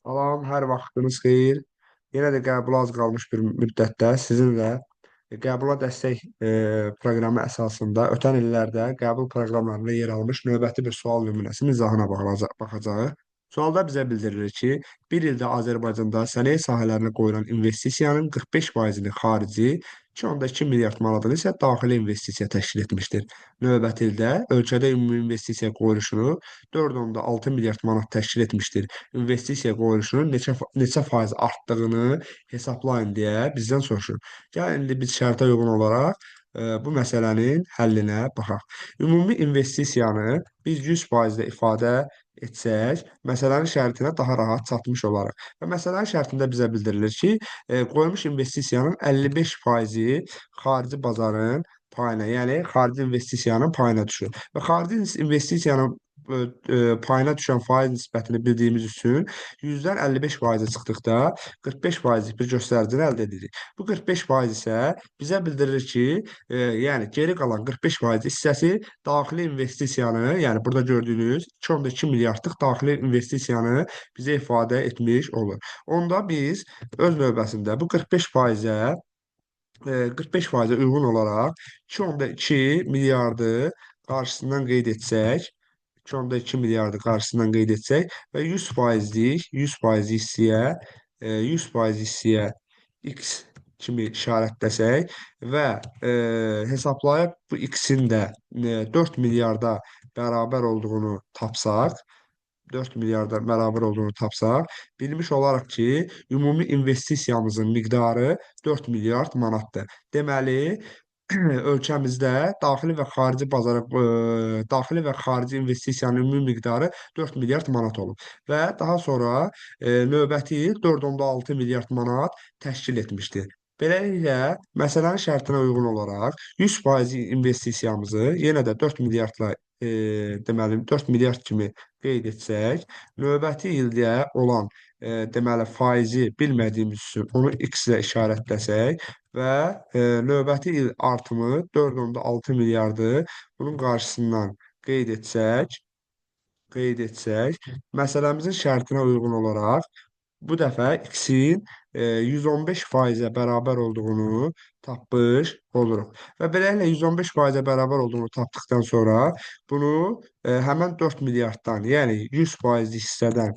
Salam, hər vaxtınız xeyir. Yenə də qəbula az qalmış bir müddətdə sizinlə qəbula dəstək proqramı əsasında ötən illərdə qəbul proqramlarında yer almış növbəti bir sual nümunəsinin izahına baxacağıq. Sualda bizə bildirilir ki, bir ildə Azərbaycanda sənaye sahələrinə qoyulan investisiyanın 45%-ni xarici, 2,2 milyard manatını isə daxili investisiya təşkil etmişdir. Növbəti ildə ölkədə ümumi investisiya qoyuluşunu 4,6 milyard manat təşkil etmişdir. İnvestisiya qoyuluşunun neçə faiz artdığını hesablayın deyə bizdən soruşur. Gəlin indi biz şərtə uyğun olaraq bu məsələnin həllinə baxaq. Ümumi investisiyanı biz 100% də ifadə etsək, məsələnin şərtinə daha rahat çatmış olaraq. Və məsələnin şərtində bizə bildirilir ki, qoyulmuş investisiyanın 55%-i xarici bazarın payına, yəni xarici investisiyanın payına düşür. Və xarici investisiyanın payına düşən faiz nisbətini bildiyimiz üçün 100-dən 55%-ə çıxdıqda 45%lik bir göstəricini əldə edirik. Bu 45% isə bizə bildirir ki, yəni geri qalan 45% hissəsi daxili investisiyanı, yəni burada gördüyünüz 2,2 milyardlıq daxili investisiyanı bizə ifadə etmiş olur. Onda biz öz növbəsində bu 45%-ə 45%-ə uyğun olaraq 2,2 miljardı qarşısından qeyd etsək, 2,2 miljardı qarşısından qeyd etsək və 100% hissəyə 100% hissəyə X kimi işarətləsək və hesablayıb bu X-in də 4 milyarda bərabər olduğunu tapsaq, 4 milyarda bərabər olduğunu tapsaq, bilmiş olaraq ki, ümumi investisiyamızın miqdarı 4 milyard manatdır. Deməli, ölkəmizdə daxili və xarici investisiyanın ümumi miqdarı 4 milyard manat olub və daha sonra növbəti il 4,6 milyard manat təşkil etmişdir. Beləliklə, məsələnin şərtinə uyğun olaraq 100% investisiyamızı yenə də 4 milyardla deməli 4 milyard kimi qeyd etsək, növbəti ildə olan deməli faizi bilmədiyimiz üçün onu X ilə işarətləsək və növbəti il artımı 4,6 milyardı bunun qarşısından qeyd etsək, məsələmizin şərtinə uyğun olaraq bu dəfə X-in 115%-ə bərabər olduğunu tapmış oluruq. Və beləliklə 115%-ə bərabər olduğunu tapdıqdan sonra bunu həmən 4 milyarddan, yəni 100% hissədən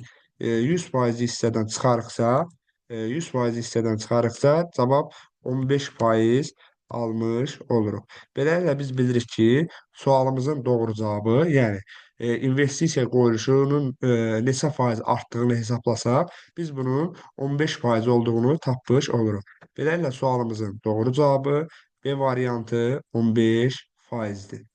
çıxarıqsa, 100% hissədən çıxarıqsa, cavab 15% almış oluruq. Beləliklə biz bilirik ki, sualımızın doğru cavabı, yəni investisiya qoyuluşunun neçə faiz artdığını hesablasaq, biz bunun 15% olduğunu tapmış oluruq. Beləliklə sualımızın doğru cavabı B variantı 15%-dir.